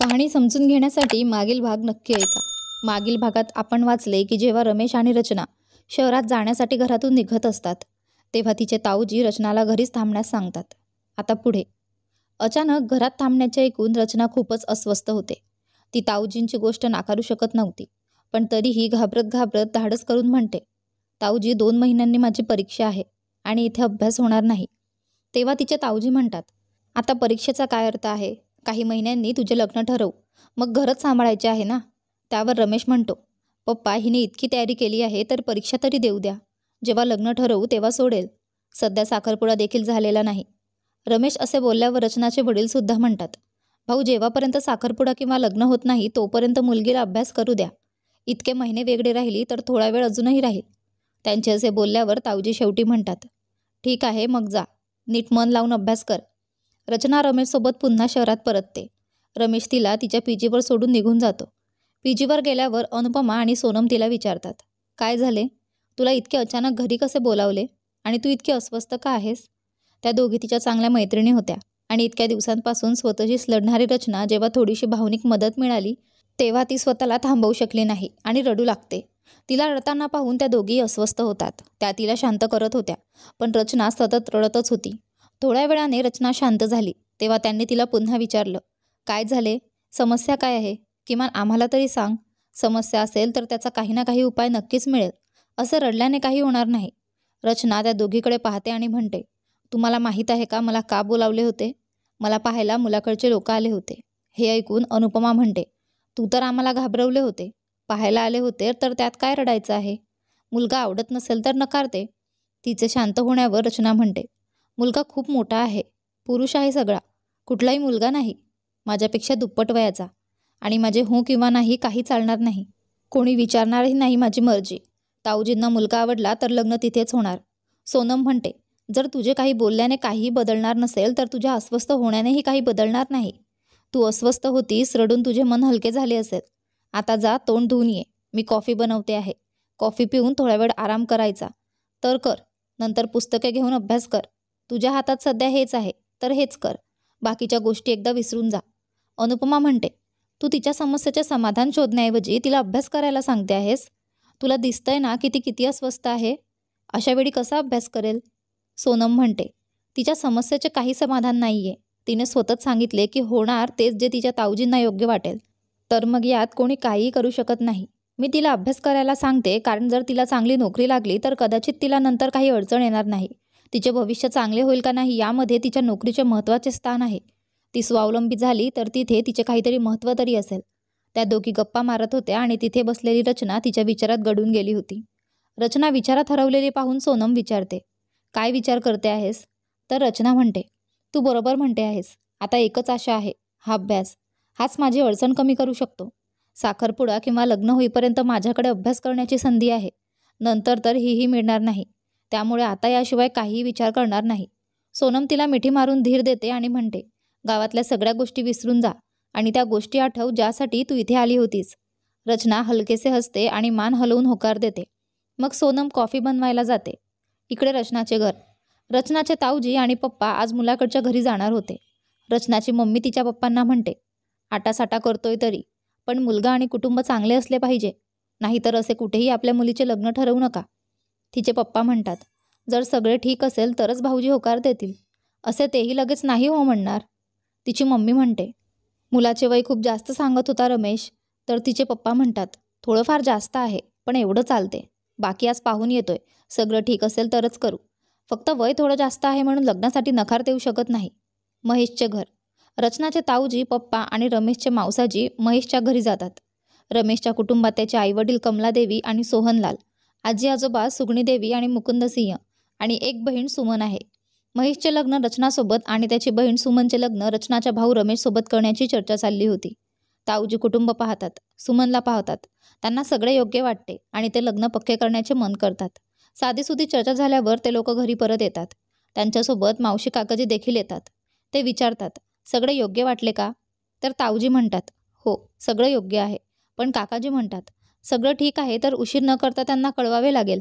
कहाणी समजून घेण्यासाठी मागील भाग नक्की ऐका. मागील भागात आपण वाचले की जेव्हा रमेश आणि रचना शहरात जाण्यासाठी घरातून निघत असतात तेव्हा तिचे ताऊजी रचनाला घरीच थांबण्यास सांगतात. आता पुढे. अचानक घरात थांबण्याचे ऐकून रचना खूपच अस्वस्थ होते. ती ताऊजींची गोष्ट नाकारू शकत नव्हती, पण तरीही घाबरत घाबरत धाडस करून म्हणते, ताऊजी 2 महिन्यांनी माझी परीक्षा आहे आणि इथे अभ्यास होणार नाही. तेव्हा तिचे ताऊजी म्हणतात, आता परीक्षेचा काय अर्थ आहे? काही महिन्यांनी तुझे लग्न ठरवू, मग घरच सांभाळायचे आहे ना. त्यावर रमेश म्हणतो, पप्पा हिने इतकी तयारी केली आहे तर परीक्षा तरी देऊ द्या. जेव्हा लग्न ठरवू तेव्हा सोडेल. सध्या साखरपुडा देखील झालेला नाही. रमेश असे बोलल्यावर रचनाचे वडील सुद्धा म्हणतात, भाऊ जेव्हापर्यंत साखरपुडा किंवा लग्न होत नाही तोपर्यंत मुलगीला अभ्यास करू द्या. इतके महिने वेगळे राहिली तर थोडा वेळ अजूनही राहील. त्यांचे असे बोलल्यावर ताऊजी शेवटी म्हणतात, ठीक आहे मग जा, नीट मन लावून अभ्यास कर. रचना रमेशसोबत पुन्हा शहरात परतते. रमेश तिला तिच्या पीजीवर सोडून निघून जातो. पीजीवर गेल्यावर अनुपमा आणि सोनम तिला विचारतात, काय झाले? तुला इतके अचानक घरी कसे बोलावले आणि तू इतकी अस्वस्थ का आहेस? त्या दोघी तिच्या चांगल्या मैत्रिणी होत्या आणि इतक्या दिवसांपासून स्वतःशीच लढणारी रचना जेव्हा थोडीशी भावनिक मदत मिळाली तेव्हा ती स्वतःला थांबवू शकली नाही आणि रडू लागते. तिला रडताना पाहून त्या दोघी अस्वस्थ होतात. त्या तिला शांत करत होत्या, पण रचना सतत रडतच होती. थोड्या वेळाने रचना शांत झाली तेव्हा त्यांनी तिला पुन्हा विचारलं, काय झाले? समस्या काय आहे? किमान आम्हाला तरी सांग. समस्या असेल तर त्याचा काही ना काही उपाय नक्कीच मिळेल. असं रडल्याने काही होणार नाही. रचना त्या दोघीकडे पाहते आणि म्हणते, तुम्हाला माहीत आहे का मला का बोलावले होते? मला पाहायला मुलाकडचे लोक आले होते. हे ऐकून अनुपमा म्हणते, तू तर आम्हाला घाबरवले होते. पाहायला आले होते तर त्यात काय रडायचं आहे? मुलगा आवडत नसेल तर नकारते. तिचे शांत होण्यावर रचना म्हणते, मुलगा खूप मोठा आहे, पुरुष आहे सगळा, कुठलाही मुलगा नाही. माझ्यापेक्षा दुप्पट वयाचा. आणि माझे हो किंवा नाही काही चालणार नाही. कोणी विचारणारही नाही माझी मर्जी. ताऊजींना मुलगा आवडला तर लग्न तिथेच होणार. सोनम म्हणते, जर तुझे काही बोलल्याने काहीही बदलणार नसेल तर तुझ्या अस्वस्थ होण्यानेही काही बदलणार नाही. तू अस्वस्थ होतीस, रडून तुझे मन हलके झाले असेल. आता जा, तोंड धुवून ये. मी कॉफी बनवते आहे. कॉफी पिऊन थोडा वेळ आराम करायचा तर कर. नंतर पुस्तके घेऊन अभ्यास कर. तुझ्या हातात सध्या हेच आहे तर हेच कर. बाकीच्या गोष्टी एकदा विसरून जा. अनुपमा म्हणते, तू तिच्या समस्येचे समाधान शोधण्याऐवजी तिला अभ्यास करायला सांगते आहेस. तुला दिसतंय ना की ती किती अस्वस्थ आहे. अशा वेळी कसा अभ्यास करेल? सोनम म्हणते, तिच्या समस्येचे काही समाधान नाहीये. तिने स्वतःच सांगितले की होणार तेच जे तिच्या ताऊजींना योग्य वाटेल. तर मग यात कोणी काहीही करू शकत नाही. मी तिला अभ्यास करायला सांगते कारण जर तिला चांगली नोकरी लागली तर कदाचित तिला नंतर काही अडचण येणार नाही. तिचे भविष्य चांगले होईल का नाही यामध्ये तिच्या नोकरीचे महत्त्वाचे स्थान आहे. ती स्वावलंबी झाली तर तिथे तिचे काहीतरी महत्त्व तरी असेल. त्या दोघी गप्पा मारत होत्या आणि तिथे बसलेली रचना तिच्या विचारात गढून गेली होती. रचना विचारात हरवलेली पाहून सोनम विचारते, काय विचार करते आहेस? तर रचना म्हणते, तू बरोबर म्हणते आहेस. आता एकच आशा आहे, हा अभ्यास. हाच माझी अडचण कमी करू शकतो. साखरपुडा किंवा लग्न होईपर्यंत माझ्याकडे अभ्यास करण्याची संधी आहे. नंतर तर हीही मिळणार नाही. त्यामुळे आता याशिवाय काहीही विचार करणार नाही. सोनम तिला मिठी मारून धीर देते आणि म्हणते, गावातल्या सगळ्या गोष्टी विसरून जा आणि त्या गोष्टी आठव ज्यासाठी तू इथे आली होतीस. रचना हलकेसे हसते आणि मान हलवून होकार देते. मग सोनम कॉफी बनवायला जाते. इकडे रचनाचे घर. रचनाचे ताऊजी आणि पप्पा आज मुलाकडच्या घरी जाणार होते. रचनाची मम्मी तिच्या पप्पांना म्हणते, आटासाटा करतोय तरी, पण मुलगा आणि कुटुंब चांगले असले पाहिजे. नाहीतर असे कुठेही आपल्या मुलीचे लग्न ठरवू नका. तिचे पप्पा म्हणतात, जर सगळे ठीक असेल तरच भाऊजी होकार देतील. असे तेही लगेच नाही हो म्हणणार. तिची मम्मी म्हणते, मुलाचे वय खूप जास्त सांगत होता रमेश. तर तिचे पप्पा म्हणतात, थोडंफार जास्त आहे पण एवढं चालते. बाकी आज पाहून येतोय. सगळं ठीक असेल तरच करू. फक्त वय थोडं जास्त आहे म्हणून लग्नासाठी नकार देऊ शकत नाही. महेशचे घर. रचनाचे ताऊजी, पप्पा आणि रमेशचे मावसाजी महेशच्या घरी जातात. रमेशच्या कुटुंबात त्याचे आईवडील कमलादेवी आणि सोहनलाल, आजी आजोबा सुगणीदेवी आणि मुकुंदसिंह आणि एक बहीण सुमन आहे. महेशचे लग्न रचनासोबत आणि त्याची बहीण सुमनचे लग्न रचनाच्या भाऊ रमेशसोबत करण्याची चर्चा चालली होती. ताऊजी कुटुंब पाहतात, सुमनला पाहतात. त्यांना सगळे योग्य वाटते आणि ते लग्न पक्के करण्याचे मन करतात. साधीसुधी चर्चा झाल्यावर ते लोक घरी परत येतात. त्यांच्यासोबत मावशी काकाजी देखील येतात. ते विचारतात, सगळे योग्य वाटले का? तर ताऊजी म्हणतात, हो सगळं योग्य आहे. पण काकाजी म्हणतात, सगळं ठीक आहे तर उशीर न करता त्यांना कळवावे लागेल.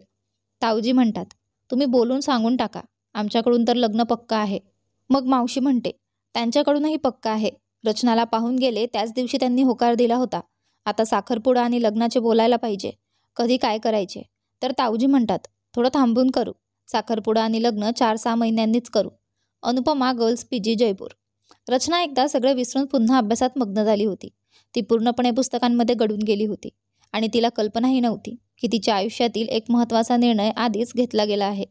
ताऊजी म्हणतात, तुम्ही बोलून सांगून टाका. आमच्याकडून तर लग्न पक्का आहे. मग मावशी म्हणते, त्यांच्याकडूनही पक्का आहे. रचनाला पाहून गेले त्याच दिवशी त्यांनी होकार दिला होता. आता साखरपुडा आणि लग्नाचे बोलायला पाहिजे. कधी काय करायचे? तर ताऊजी म्हणतात, थोडं थांबून करू. साखरपुडा आणि लग्न 4-6 महिन्यांनीच करू. Anupama girls PG Jaipur. रचना एकदा सगळं विसरून पुन्हा अभ्यासात मग्न झाली होती. ती पूर्णपणे पुस्तकांमध्ये गढून गेली होती आणि तिला कल्पनाही नव्हती की तिच्या आयुष्यातील एक महत्त्वाचा निर्णय आधीच घेतला गेला आहे.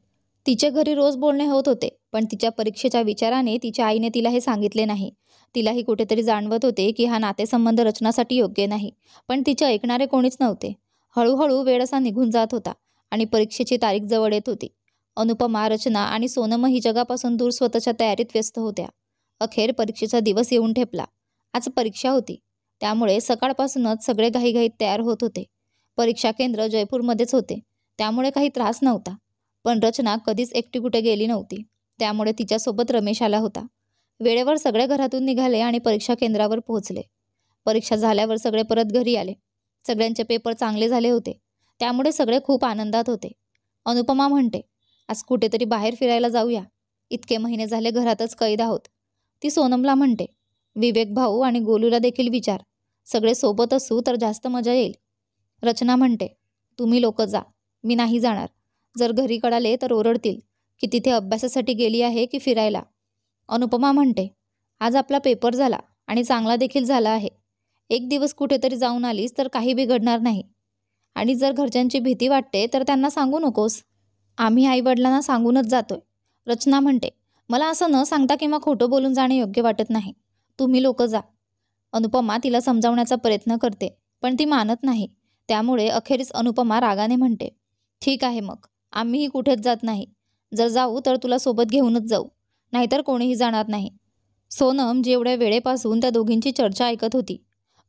तिच्या घरी रोज बोलणे होत होते, पण तिच्या परीक्षेच्या विचाराने तिच्या आईने तिला हे सांगितले नाही. तिलाही कुठेतरी जाणवत होते की हा नातेसंबंध रचनासाठी योग्य नाही, पण तिचे ऐकणारे कोणीच नव्हते. हळूहळू वेळ असा निघून जात होता आणि परीक्षेची तारीख जवळ येत होती. अनुपमा, रचना आणि सोनम ही जगापासून दूर स्वतःच्या तयारीत व्यस्त होत्या. अखेर परीक्षेचा दिवस येऊन ठेपला. आज परीक्षा होती, त्यामुळे सकाळपासूनच सगळे घाईघाईत तयार होत होते. परीक्षा केंद्र जयपूरमध्येच होते, त्यामुळे काही त्रास नव्हता. पण रचना कधीच एकटी कुठे गेली नव्हती, त्यामुळे तिच्यासोबत रमेश आला होता. वेळेवर सगळे घरातून निघाले आणि परीक्षा केंद्रावर पोहोचले. परीक्षा झाल्यावर सगळे परत घरी आले. सगळ्यांचे पेपर चांगले झाले होते, त्यामुळे सगळे खूप आनंदात होते. अनुपमा म्हणते, आज कुठेतरी बाहेर फिरायला जाऊया. इतके महिने झाले घरातच कैद आहोत. ती सोनमला म्हणते, विवेक भाऊ आणि गोलूला देखील विचार. सगळे सोबत असू तर जास्त मजा येईल. रचना म्हणते, तुम्ही लोक जा, मी नाही जाणार. जर घरी कळाले तर ओरडतील की तिथे अभ्यासासाठी गेली आहे की फिरायला. अनुपमा म्हणते, आज आपला पेपर झाला आणि चांगला देखील झाला आहे. एक दिवस कुठेतरी जाऊन आलीस तर काही बिघडणार नाही. आणि जर घरच्यांची भीती वाटते तर त्यांना सांगू नकोस. आम्ही आईवडिलांना सांगूनच जातोय. रचना म्हणते, मला असं न सांगता किंवा खोटं बोलून जाणे योग्य वाटत नाही. तुम्ही लोक जा. अनुपमा तिला समजावण्याचा प्रयत्न करते, पण ती मानत नाही. त्यामुळे अखेरीस अनुपमा रागाने म्हणते, ठीक आहे मग, आम्हीही कुठेच जात नाही. जर जाऊ तर तुला सोबत घेऊनच जाऊ, नाहीतर कोणीही जाणार नाही. सोनम जेवढ्या वेळेपासून त्या दोघींची चर्चा ऐकत होती,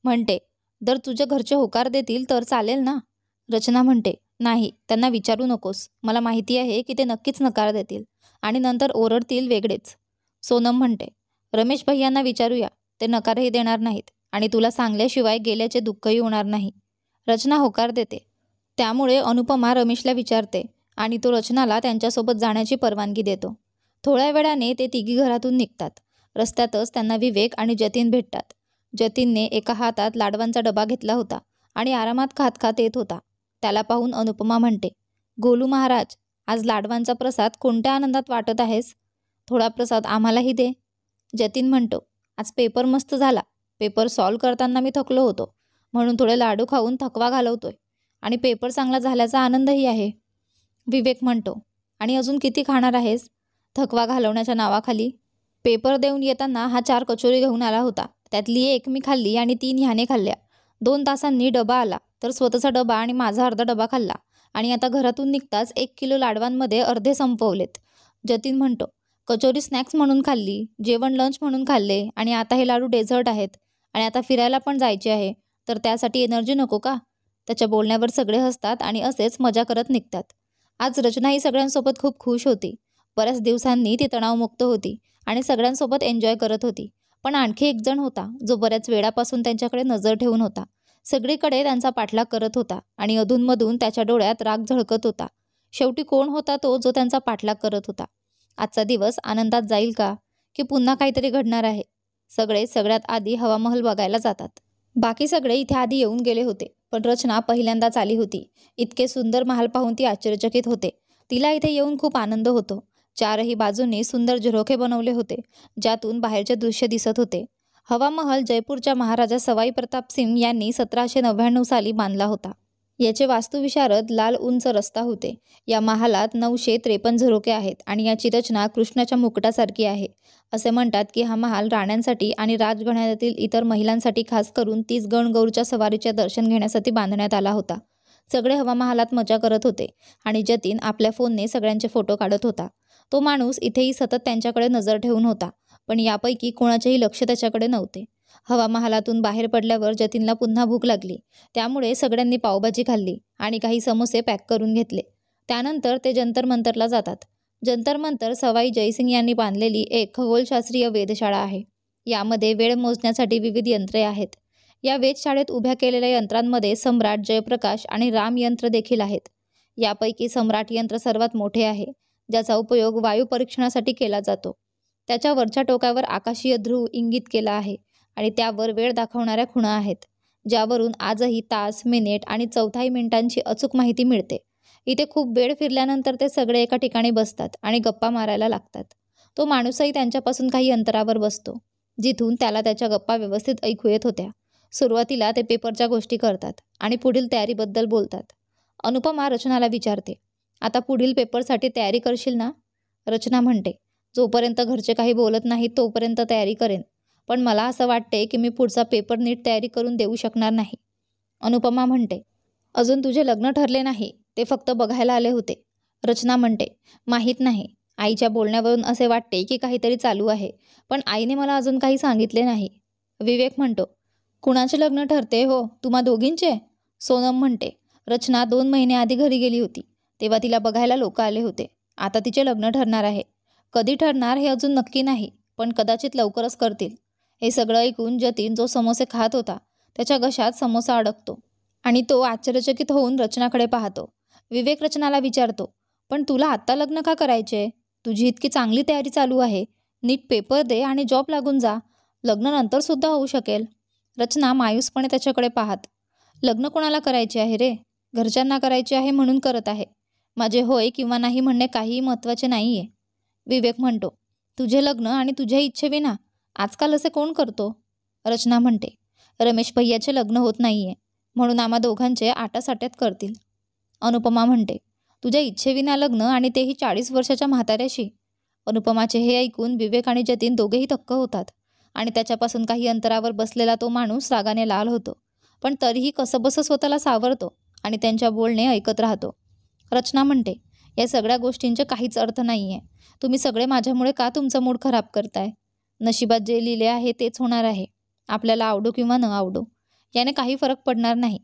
म्हणते, जर तुझे घरचे होकार देतील तर चालेल ना? रचना म्हणते, नाही, त्यांना विचारू नकोस. मला माहिती आहे की ते नक्कीच नकार देतील आणि नंतर ओरडतील वेगळेच. सोनम म्हणते, रमेश भैयांना विचारूया, ते नकारही देणार नाहीत आणि तुला सांगल्याशिवाय गेल्याचे दुःखही होणार नाही. रचना होकार देते. त्यामुळे अनुपमा रमेशला विचारते आणि तो रचनाला त्यांच्यासोबत जाण्याची परवानगी देतो. थोड्या वेळाने ते तिघी घरातून निघतात. रस्त्यातच त्यांना विवेक आणि जतीन भेटतात. जतीनने एका हातात लाडवांचा डबा घेतला होता आणि आरामात खात खात येत होता. त्याला पाहून अनुपमा म्हणते, गोलू महाराज, आज लाडवांचा प्रसाद कोणत्या आनंदात वाटत आहेस? थोडा प्रसाद आम्हालाही दे. जतीन म्हणतो, आज पेपर मस्त झाला. पेपर सॉल्व करताना मी थकलो होतो, म्हणून थोडे लाडू खाऊन थकवा घालवतोय आणि पेपर चांगला झाल्याचा आनंदही आहे. विवेक म्हणतो, आणि अजून किती खाणार आहेस? थकवा घालवण्याच्या नावाखाली. पेपर देऊन येताना हा 4 कचोरी घेऊन आला होता. त्यातली 1 मी खाल्ली आणि 3 ह्याने खाल्ल्या. 2 तासांनी डबा आला तर स्वतःचा डबा आणि माझा अर्धा डबा खाल्ला आणि आता घरातून निघताच 1 किलो लाडवांमध्ये अर्धे संपवलेत. जतीन म्हणतो, कचोरी स्नॅक्स म्हणून खाल्ली, जेवण लंच म्हणून खाल्ले आणि आता हे लाडू डेझर्ट आहेत आणि आता फिरायला पण जायचे आहे, तर त्यासाठी एनर्जी नको का? त्याच्या बोलण्यावर सगळे हसतात आणि असेच मजा करत निघतात. आज रचना ही सगळ्यांसोबत खूप खुश होती. बऱ्याच दिवसांनी ती तणावमुक्त होती आणि सगळ्यांसोबत एन्जॉय करत होती. पण आणखी एक जण होता जो बऱ्याच वेळापासून त्यांच्याकडे नजर ठेवून होता. सगळीकडे त्यांचा पाठलाग करत होता आणि अधूनमधून त्याच्या डोळ्यात राग झळकत होता. शेवटी कोण होता तो जो त्यांचा पाठलाग करत होता? आजचा दिवस आनंदात जाईल का, की पुन्हा काहीतरी घडणार आहे? सगळे सगळ्यात आधी हवामहल बघायला जातात. बाकी सगळे इथे आधी येऊन गेले होते, पण रचना पहिल्यांदाच आली होती. इतके सुंदर महाल पाहून ती आश्चर्यचकित होते. तिला इथे येऊन खूप आनंद होतो. 4ही बाजूंनी सुंदर झरोखे बनवले होते, ज्यातून बाहेरचे दृश्य दिसत होते. हवामहल जयपूरच्या महाराजा सवाई प्रताप सिंग यांनी 1799 साली बांधला होता. याचे वास्तुविशारद लाल उंच रस्ता होते. या महालात 953 झरोके आहेत आणि याची रचना कृष्णाच्या मुकुटासारखी आहे. असे म्हणतात की हा महाल राण्यांसाठी आणि राजघराण्यातील इतर महिलांसाठी खास करून 30 गणगौरच्या सवारीचे दर्शन घेण्यासाठी बांधण्यात आला होता. सगळे हवामहालात मजा करत होते आणि जतीन आपल्या फोनने सगळ्यांचे फोटो काढत होता. तो माणूस इथेही सतत त्यांच्याकडे नजर ठेवून होता, पण यापैकी कोणाचेही लक्ष त्याच्याकडे नव्हते. हवामहालातून बाहेर पडल्यावर जतीनला पुन्हा भूक लागली, त्यामुळे सगळ्यांनी पावभाजी खाल्ली आणि काही समोसे पॅक करून घेतले. त्यानंतर ते जंतर मंतरला जातात. जंतर मंतर सवाई जयसिंग यांनी बांधलेली एक खगोलशास्त्रीय वेधशाळा आहे. यामध्ये वेळ मोजण्यासाठी विविध यंत्रे आहेत. या वेधशाळेत उभ्या केलेल्या यंत्रांमध्ये सम्राट, जयप्रकाश आणि राम यंत्र देखील आहेत. यापैकी सम्राट यंत्र सर्वात मोठे आहे, ज्याचा उपयोग वायू परीक्षणासाठी केला जातो. त्याच्या वरच्या टोकावर आकाशीय ध्रुव इंगित केला आहे आणि त्यावर वेळ दाखवणाऱ्या खुणा आहेत, ज्यावरून आजही तास, मिनिट आणि चौथाई मिनिटांची अचूक माहिती मिळते. इथे खूप वेळ फिरल्यानंतर ते सगळे एका ठिकाणी बसतात आणि गप्पा मारायला लागतात. तो माणूसही त्यांच्यापासून काही अंतरावर बसतो, जिथून त्याला त्याच्या गप्पा व्यवस्थित ऐकू येत होत्या. सुरुवातीला ते पेपरच्या गोष्टी करतात आणि पुढील तयारीबद्दल बोलतात. अनुपमा रचनाला विचारते, आता पुढील पेपरसाठी तयारी करशील ना? रचना म्हणते, जोपर्यंत घरचे काही बोलत नाहीत तोपर्यंत तयारी करेन, पण मला असं वाटते की मी पुढचा पेपर नीट तयारी करून देऊ शकणार नाही. अनुपमा म्हणते, अजून तुझे लग्न ठरले नाही, ते फक्त बघायला आले होते. रचना म्हणते, माहीत नाही. आईच्या बोलण्यावरून असे वाटते की काहीतरी चालू आहे, पण आईने मला अजून काही सांगितले नाही. विवेक म्हणतो, कुणाचे लग्न ठरते हो, तुम्हा दोघींचे? सोनम म्हणते, रचना 2 महिने आधी घरी गेली होती, तेव्हा तिला बघायला लोक आले होते. आता तिचे लग्न ठरणार आहे. कधी ठरणार हे अजून नक्की नाही, पण कदाचित लवकरच करतील. हे सगळं ऐकून जतीन, जो समोसे खात होता, त्याच्या घशात समोसा अडकतो आणि तो आश्चर्यचकित होऊन रचनाकडे पाहतो. विवेक रचनाला विचारतो, पण तुला आत्ता लग्न का करायचे? तुझी इतकी चांगली तयारी चालू आहे. नीट पेपर दे आणि जॉब लागून जा. लग्न नंतर सुद्धा होऊ शकेल. रचना मायूसपणे त्याच्याकडे पाहत, लग्न कोणाला करायचे आहे रे? घरच्यांना करायचे आहे म्हणून करत आहे. माझे होय किंवा नाही म्हणणे काहीही महत्त्वाचे नाही आहे. विवेक म्हणतो, तुझे लग्न आणि तुझ्या इच्छेविना आजकाल असे कोण करतो? रचना म्हणते, रमेश भैयाचे लग्न होत नाही आहे, म्हणून आम्हा दोघांचे आटासाट्यात करतील. अनुपमा म्हणते, तुझ्या इच्छेविना लग्न आणि तेही 40 वर्षाच्या म्हाताऱ्याशी? अनुपमाचे हे ऐकून विवेक आणि जतीन दोघेही थक्क होतात आणि त्याच्यापासून काही अंतरावर बसलेला तो माणूस रागाने लाल होतो, पण तरीही कसंबसं स्वतःला सावरतो आणि त्यांच्या बोलणे ऐकत राहतो. रचना म्हणते, या सगळ्या गोष्टींचे काहीच अर्थ नाही आहे. तुम्ही सगळे माझ्यामुळे का तुमचा मूड खराब करताय? नशिबात जे लिहिले आहे तेच होणार आहे. आपल्याला आवडो किंवा न आवडो, याने काही फरक पडणार नाही.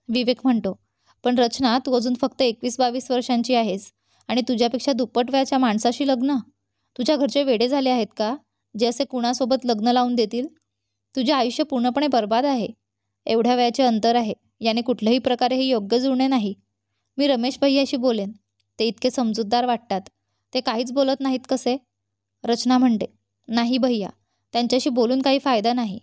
विवेक म्हणतो, पण रचना, तू अजून फक्त 21-22 वर्षांची आहेस आणि तुझ्यापेक्षा दुप्पट वयाच्या माणसाशी लग्न? तुझ्या घरचे वेडे झाले आहेत का, जे असे कुणासोबत लग्न लावून देतील? तुझे आयुष्य पूर्णपणे बर्बाद आहे. एवढ्या वयाचे अंतर आहे, याने कुठल्याही प्रकारे हे योग्य जुळणे नाही. मी रमेश भैयाशी बोलेन. ते इतके समजूतदार वाटतात. ते काहीच बोलत नाहीत कसे? रचना म्हणते, नाही भैया, त्यांच्याशी बोलून काही फायदा नाही.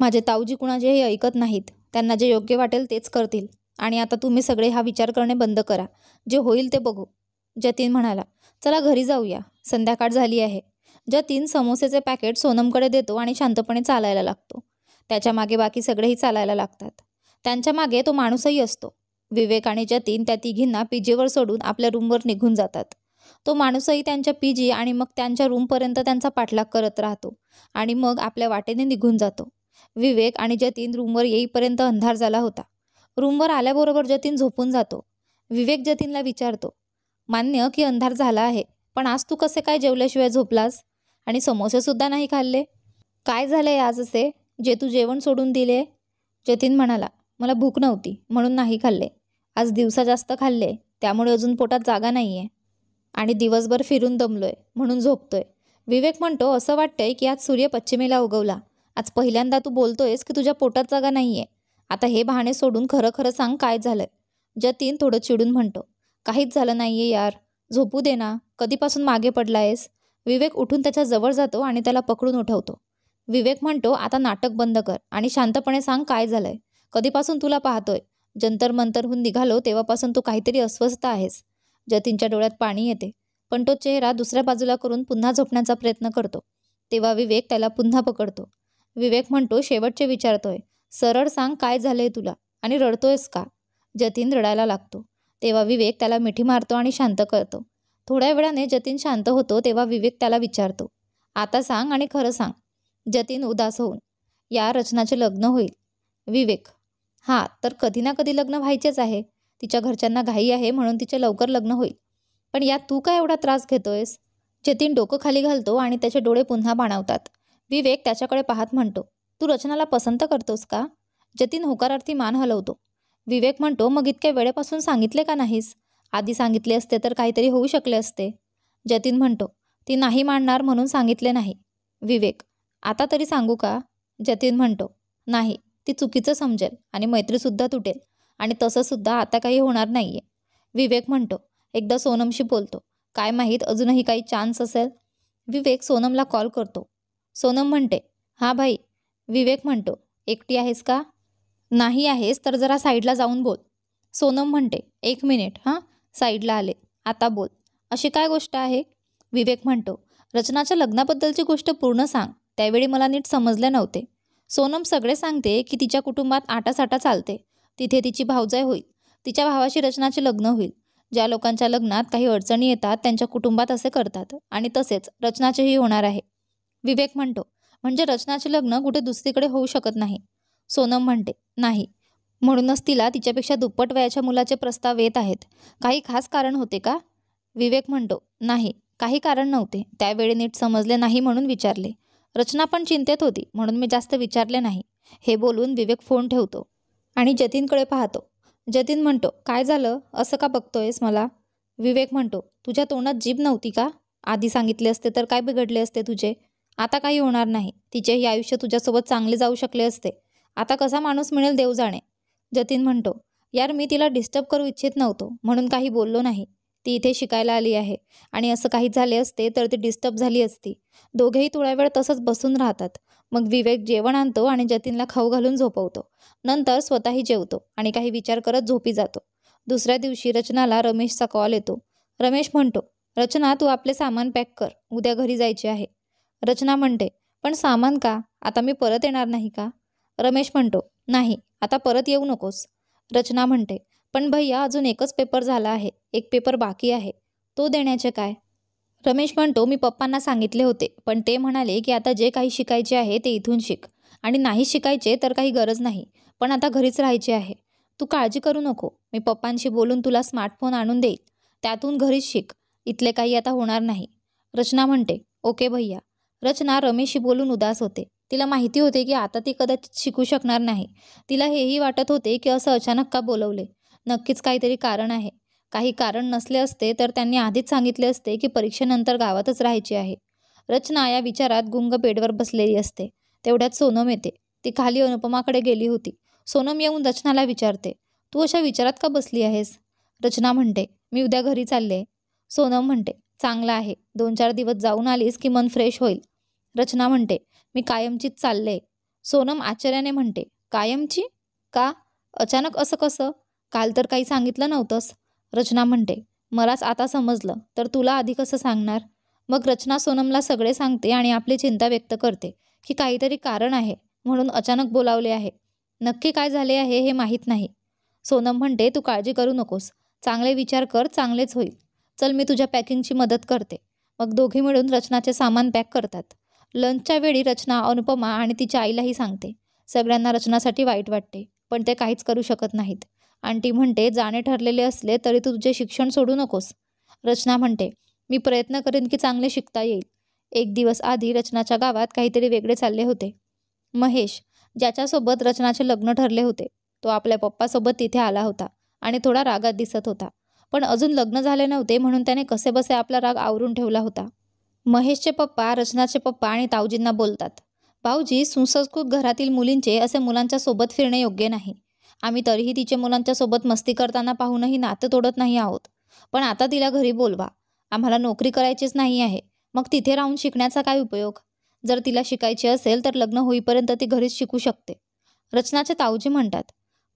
माझे ताऊजी कुणाचेही ऐकत नाहीत. त्यांना जे योग्य वाटेल तेच करतील. आणि आता तुम्ही सगळे हा विचार करणे बंद करा. जे होईल ते बघू. जतीन म्हणाला, चला घरी जाऊया, संध्याकाळ झाली आहे. जतीन समोसेचे पॅकेट सोनमकडे देतो आणि शांतपणे चालायला लागतो. त्याच्या मागे बाकी सगळेही चालायला लागतात. त्यांच्या मागे तो माणूसही असतो. विवेक आणि जतीन त्या तिघींना पीजीवर सोडून आपल्या रूमवर निघून जातात. तो माणूसही त्यांच्या पीजी आणि मग त्यांच्या रूमपर्यंत त्यांचा पाठलाग करत राहतो आणि मग आपल्या वाटेने निघून जातो. विवेक आणि जतीन रूमवर येईपर्यंत अंधार झाला होता. रूमवर आल्याबरोबर जतीन झोपून जातो. विवेक जतीनला विचारतो, मान्य की अंधार झाला आहे, पण आज तू कसे काय जेवल्याशिवाय झोपलास आणि समोसेसुद्धा नाही खाल्ले? काय झालंय आज असे, जे तू जेवण सोडून दिले? जतीन म्हणाला, मला भूक नव्हती म्हणून नाही खाल्ले. आज दिवसा जास्त खाल्ले, त्यामुळे अजून पोटात जागा नाही आहे आणि दिवसभर फिरून दमलोय म्हणून झोपतोय. विवेक म्हणतो, असं वाटतंय की आज सूर्य पश्चिमेला उगवला. आज पहिल्यांदा तू बोलतोयस की तुझ्या पोटात जागा नाही आहे. आता हे बहाणे सोडून खरं खरं सांग, काय झालंय? जतीन थोडं चिडून म्हणतो, काहीच झालं नाही आहे यार, झोपू दे ना, कधीपासून मागे पडलायस? विवेक उठून त्याच्या जवळ जातो आणि त्याला पकडून उठवतो. विवेक म्हणतो, आता नाटक बंद कर आणि शांतपणे सांग, काय झालंय? कधीपासून तुला पाहतोय. जंतर मंतरहून निघालो तेव्हापासून तू काहीतरी अस्वस्थ आहेस. जतीनच्या डोळ्यात पाणी येते, पण तो चेहरा दुसऱ्या बाजूला करून पुन्हा झोपण्याचा प्रयत्न करतो. तेव्हा विवेक त्याला पुन्हा पकडतो. विवेक म्हणतो, शेवटचे विचारतोय, सरळ सांग, काय झालंय तुला आणि रडतोयस का? जतीन रडायला लागतो. तेव्हा विवेक त्याला मिठी मारतो आणि शांत करतो. थोड्या वेळाने जतीन शांत होतो. तेव्हा विवेक त्याला विचारतो, आता सांग आणि खरं सांग. जतीन उदास होऊन, या रचनाचे लग्न होईल. विवेक, हां, तर कधी ना कधी लग्न व्हायचेच आहे. तिच्या घरच्यांना घाई आहे म्हणून तिचे लवकर लग्न होईल. पण यात तू काय एवढा त्रास घेतोयस? जतीन डोकं खाली घालतो आणि त्याचे डोळे पुन्हा पाणावतात. विवेक त्याच्याकडे पाहत म्हणतो, तू रचनाला पसंत करतोस का? जतीन होकारार्थी मान हलवतो. विवेक म्हणतो, मग इतक्या वेळेपासून सांगितले का नाहीस? आधी सांगितले असते तर काहीतरी होऊ शकले असते. जतीन म्हणतो, ती नाही मानणार म्हणून सांगितले नाही. विवेक, आता तरी सांगू का? जतीन म्हणतो, नाही, ती चुकीचं समजेल आणि मैत्रीसुद्धा तुटेल आणि तसंसुद्धा आता काही होणार नाही आहे. विवेक म्हणतो, एकदा सोनमशी बोलतो, काय माहीत अजूनही काही चान्स असेल. विवेक सोनमला कॉल करतो. सोनम म्हणते, हां भाई. विवेक म्हणतो, एकटी आहेस का? नाही आहेस तर जरा साईडला जाऊन बोल. सोनम म्हणते, एक मिनिट हां, साईडला आले, आता बोल. अशी काय गोष्ट आहे? विवेक म्हणतो, रचनाच्या लग्नाबद्दलची गोष्ट पूर्ण सांग. त्यावेळी मला नीट समजले नव्हते. सोनम सगळे सांगते की तिच्या कुटुंबात आटासाटा चालते. तिथे तिची भावजाई होईल. तिच्या भावाशी रचनाचे लग्न होईल. ज्या लोकांच्या लग्नात काही अडचणी येतात त्यांच्या कुटुंबात असे करतात आणि तसेच रचनाचेही होणार आहे. विवेक म्हणतो, म्हणजे रचनाचे लग्न कुठे दुसरीकडे होऊ शकत नाही? सोनम म्हणते, नाही. म्हणूनच तिला तिच्यापेक्षा दुप्पट वयाच्या मुलाचे प्रस्ताव येत आहेत. काही खास कारण होते का? विवेक म्हणतो, नाही, काही कारण नव्हते. त्यावेळी नीट समजले नाही म्हणून विचारले. रचना पण चिंतेत होती म्हणून मी जास्त विचारले नाही. हे बोलून विवेक फोन ठेवतो आणि जतीनकडे पाहतो. जतीन म्हणतो, काय झालं? असं का बघतोयस मला? विवेक म्हणतो, तुझ्या तोंडात जीभ नव्हती का? आधी सांगितले असते तर काय बिघडले असते तुझे? आता काही होणार नाही. तिचेही आयुष्य तुझ्यासोबत चांगले जाऊ शकले असते. आता कसा माणूस मिळेल देव जाणे. जतीन म्हणतो, यार मी तिला डिस्टर्ब करू इच्छित नव्हतो म्हणून काही बोललो नाही. ती इथे शिकायला आली आहे आणि असं काही झाले असते तर ती डिस्टर्ब झाली असती. दोघेही थोडा वेळ तसंच बसून राहतात. मग विवेक जेवण आणतो आणि जतीनला खाऊ घालून झोपवतो. नंतर स्वतःही जेवतो आणि काही विचार करत झोपी जातो. दुसऱ्या दिवशी रचनाला रमेशचा कॉल येतो. रमेश म्हणतो, रचना तू आपले सामान पॅक कर, उद्या घरी जायचे आहे. रचना म्हणते, पण सामान का? आता मी परत येणार नाही का? रमेश म्हणतो, नाही, आता परत येऊ नकोस. रचना म्हणते, पण भैया अजून एकच पेपर झाला आहे, एक पेपर बाकी आहे, तो देण्याचे काय? रमेश म्हणतो, मी पप्पांना सांगितले होते पण ते म्हणाले की आता जे काही शिकायचे आहे ते इथून शिक आणि नाही शिकायचे तर काही गरज नाही, पण आता घरीच राहायचे आहे. तू काळजी करू नको, मी पप्पांशी बोलून तुला स्मार्टफोन आणून देईल, त्यातून घरीच शिक. इथले काही आता होणार नाही. रचना म्हणते, ओके भैया. रचना रमेशशी बोलून उदास होते. तिला माहिती होते की आता ती कदाचित शिकू शकणार नाही. तिला हेही वाटत होते की असं अचानक का बोलवले. नक्कीच काहीतरी कारण आहे. काही कारण नसले असते तर त्यांनी आधीच सांगितले असते की परीक्षेनंतर गावातच राहायचे आहे. रचना या विचारात गुंग बेडवर बसलेली असते. तेवढ्यात सोनम येते. ती खाली अनुपमाकडे गेली होती. सोनम येऊन रचनाला विचारते, तू अशा विचारात का बसली आहेस? रचना म्हणते, मी उद्या घरी चालले. सोनम म्हणते, चांगलं आहे, 2-4 दिवस जाऊन आलीस की मन फ्रेश होईल. रचना म्हणते, मी कायमचीच चालले. सोनम आश्चर्याने म्हणते, कायमची? का? अचानक असं कसं? काल तर काही सांगितलं नव्हतंस. रचना म्हणते, मलाच आता समजलं तर तुला आधी कसं सांगणार? मग रचना सोनमला सगळे सांगते आणि आपली चिंता व्यक्त करते की काहीतरी कारण आहे म्हणून अचानक बोलावले आहे. नक्की काय झाले आहे हे माहीत नाही. सोनम म्हणते, तू काळजी करू नकोस, चांगले विचार कर, चांगलेच होईल. चल मी तुझ्या पॅकिंगची मदत करते. मग दोघी मिळून रचनाचे सामान पॅक करतात. लंचच्या वेळी रचना अनुपमा आणि तिच्या आईलाही सांगते. सगळ्यांना रचनासाठी वाईट वाटते पण ते काहीच करू शकत नाहीत. आंटी म्हणते, जाणे ठरलेले असले तरी तू तुझे शिक्षण सोडू नकोस. रचना म्हणते, मी प्रयत्न करेन की चांगले शिकता येईल. एक दिवस आधी रचनाच्या गावात काहीतरी वेगळे चालले होते. महेश, ज्याच्यासोबत रचनाचे लग्न ठरले होते, तो आपल्या पप्पासोबत तिथे आला होता आणि थोडा रागात दिसत होता. पण अजून लग्न झाले नव्हते म्हणून त्याने कसेबसे आपला राग आवरून ठेवला होता. महेशचे पप्पा रचनाचे पप्पा आणि ताऊजींना बोलतात, भाऊजी, सुसंस्कृत घरातील मुलींचे असे मुलांच्या सोबत फिरणे योग्य नाही. आम्ही तरीही तिचे मुलांच्या सोबत मस्ती करताना पाहूनही नातं तोडत नाही आहोत. पण आता तिला घरी बोलवा. आम्हाला नोकरी करायचीच नाही आहे. मग तिथे राहून शिकण्याचा काय उपयोग? जर तिला शिकायचे असेल तर लग्न होईपर्यंत ती घरीच शिकू शकते. रचनाचे ताऊजी म्हणतात,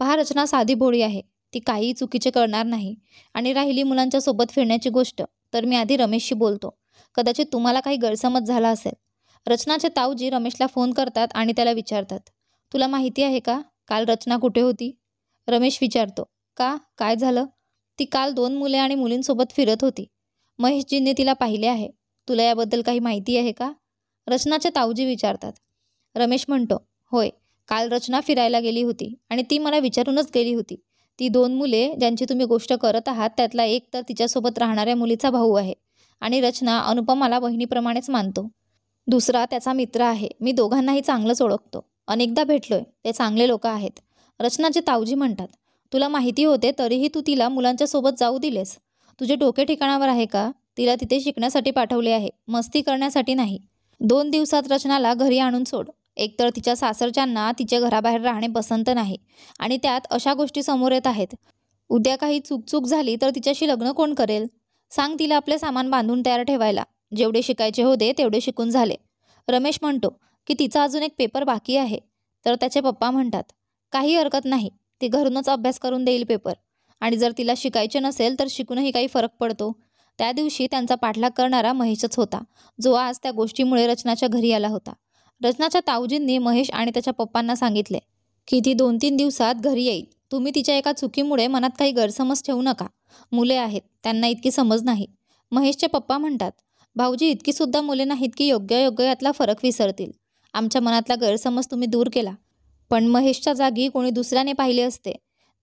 पहा, रचना साधी भोळी आहे, ती काहीही चुकीचे करणार नाही. आणि राहिली मुलांच्या सोबत फिरण्याची गोष्ट तर मी आधी रमेशशी बोलतो. कदाचित तुम्हाला काही गैरसमज झाला असेल. रचनाचे ताऊजी रमेशला फोन करतात आणि त्याला विचारतात, तुला माहिती आहे का काल रचना कुठे होती? रमेश विचारतो, का, काय झालं? ती काल 2 मुले आणि मुलींसोबत फिरत होती. महेशजींनी तिला पाहिले आहे. तुला याबद्दल काही माहिती आहे का? रचनाचे ताऊजी विचारतात. रमेश म्हणतो, होय, काल रचना फिरायला गेली होती आणि ती मला विचारूनच गेली होती. ती 2 मुले ज्यांची तुम्ही गोष्ट करत आहात त्यातला एक तर तिच्यासोबत राहणाऱ्या मुलीचा भाऊ आहे आणि रचना अनुपमाला बहिणीप्रमाणेच मानतो. दुसरा त्याचा मित्र आहे. मी दोघांनाही चांगलंच ओळखतो, अनेकदा भेटलोय, ते चांगले लोक आहेत. रचनाचे ताऊजी म्हणतात, तुला माहिती होते तरीही तू तिला मुलांच्या सोबत जाऊ दिलेस. तुझे डोके ठिकाणावर आहे का? तिला तिथे शिकण्यासाठी पाठवले आहे, मस्ती करण्यासाठी नाही. 2 दिवसात रचनाला घरी आणून सोड. एकतर तिच्या सासरच्यांना तिच्या घराबाहेर राहणे पसंत नाही आणि त्यात अशा गोष्टी समोर येत आहेत. उद्या काही चूक झाली तर तिच्याशी लग्न कोण करेल? सांग तिला आपले सामान बांधून तयार ठेवायला. जेवढे शिकायचे होते तेवढे शिकून झाले. रमेश म्हणतो, की तिचा अजून एक पेपर बाकी आहे. तर त्याचे पप्पा म्हणतात, काही हरकत नाही, ती घरूनच अभ्यास करून देईल पेपर. आणि जर तिला शिकायचे नसेल तर शिकूनही काही फरक पडतो. त्या दिवशी त्यांचा पाठलाग करणारा महेशच होता, जो आज त्या गोष्टीमुळे रचनाच्या घरी आला होता. रचनाच्या ताऊजींनी महेश आणि त्याच्या पप्पांना सांगितले की ती 2-3 दिवसात घरी येईल. तुम्ही तिच्या एका चुकीमुळे मनात काही गैरसमज ठेवू नका. मुले आहेत, त्यांना इतकी समज नाही. महेशचे पप्पा म्हणतात, भाऊजी इतकी सुद्धा मुले नाहीत की योग्य योग्य यातला फरक विसरतील. आमच्या मनातला गैरसमज तुम्ही दूर केला. पण महेशच्या जागी कोणी दुसऱ्याने पाहिले असते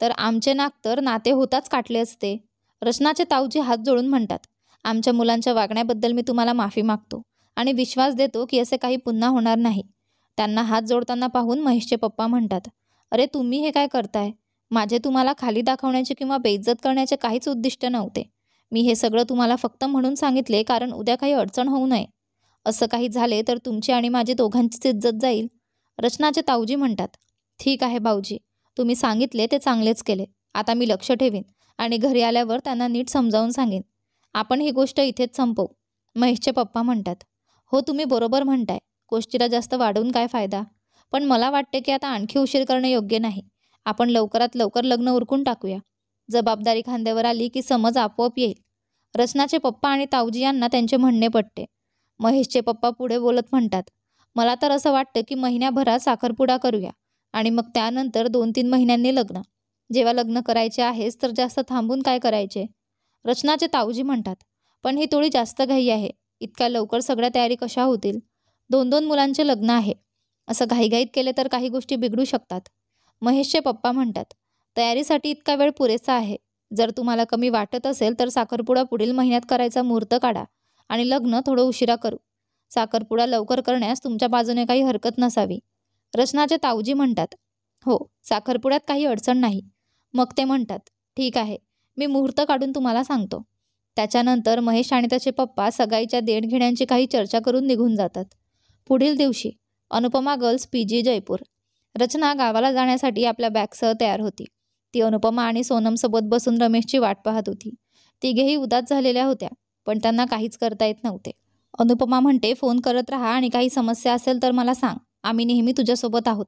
तर आमचे नाक तर नाते होताच काटले असते. रचनाचे ताऊजी हात जोडून म्हणतात, आमच्या मुलांच्या वागण्याबद्दल मी तुम्हाला माफी मागतो आणि विश्वास देतो की असे काही पुन्हा होणार नाही. त्यांना हात जोडताना पाहून महेशचे पप्पा म्हणतात, अरे तुम्ही हे काय करताय? माझे तुम्हाला खाली दाखवण्याचे किंवा बेइज्जत करण्याचे काहीच उद्दिष्ट नव्हते. मी हे सगळं तुम्हाला फक्त म्हणून सांगितले कारण उद्या काही अडचण होऊ नये. असं काही झाले तर तुमची आणि माझी दोघांचीच इज्जत जाईल. रचनाचे ताऊजी म्हणतात, ठीक आहे भाऊजी, तुम्ही सांगितले ते चांगलेच केले. आता मी लक्ष ठेवीन आणि घरी आल्यावर त्यांना नीट समजावून सांगेन. आपण ही गोष्ट इथेच संपवू. महेशचे पप्पा म्हणतात, हो तुम्ही बरोबर म्हणताय. गोष्टीला जास्त वाढवून काय फायदा? पण मला वाटते की आता आणखी उशीर करणे योग्य नाही. आपण लवकरात लवकर लग्न उरकून टाकूया. जबाबदारी खांद्यावर आली की समज आपोआप येईल. रचनाचे पप्पा आणि ताऊजी यांना त्यांचे म्हणणे पटते. महेशचे पप्पा पुढे बोलत म्हणतात, मला तर असं वाटतं की महिन्याभरात साखरपुडा करूया आणि मग त्यानंतर 2-3 महिन्यांनी लग्न. जेव्हा लग्न करायचे आहेस तर जास्त थांबून काय करायचे? रचनाचे ताऊजी म्हणतात, पण ही थोडी जास्त घाई आहे. इतक्या लवकर सगळ्या तयारी कशा होतील? 2-2 मुलांचे लग्न आहे. असं घाईघाईत केले तर काही गोष्टी बिघडू शकतात. महेशचे पप्पा म्हणतात, तयारीसाठी इतका वेळ पुरेसा आहे. जर तुम्हाला कमी वाटत असेल तर साखरपुडा पुढील महिन्यात करायचा मुहूर्त काढा आणि लग्न थोडं उशिरा करू. साखरपुडा लवकर करण्यास तुमच्या बाजूने काही हरकत नसावी. रचनाचे ताऊजी म्हणतात, हो साखरपुड्यात काही अडचण नाही. मग ते म्हणतात, ठीक आहे, मी मुहूर्त काढून तुम्हाला सांगतो. त्याच्यानंतर महेश आणि त्याचे पप्पा सगाईच्या देणघेण्यांची काही चर्चा करून निघून जातात. पुढील दिवशी अनुपमा गर्ल्स PG जयपूर. रचना गावाला जाण्यासाठी आपल्या बॅगसह तयार होती. ती अनुपमा आणि सोनमसोबत बसून रमेशची वाट पाहत होती. तिघेही उदास झालेल्या होत्या, पण त्यांना काहीच करता येत नव्हते. अनुपमा म्हणते, फोन करत राहा आणि काही समस्या असेल तर मला सांग. आम्ही नेहमी तुझ्यासोबत आहोत.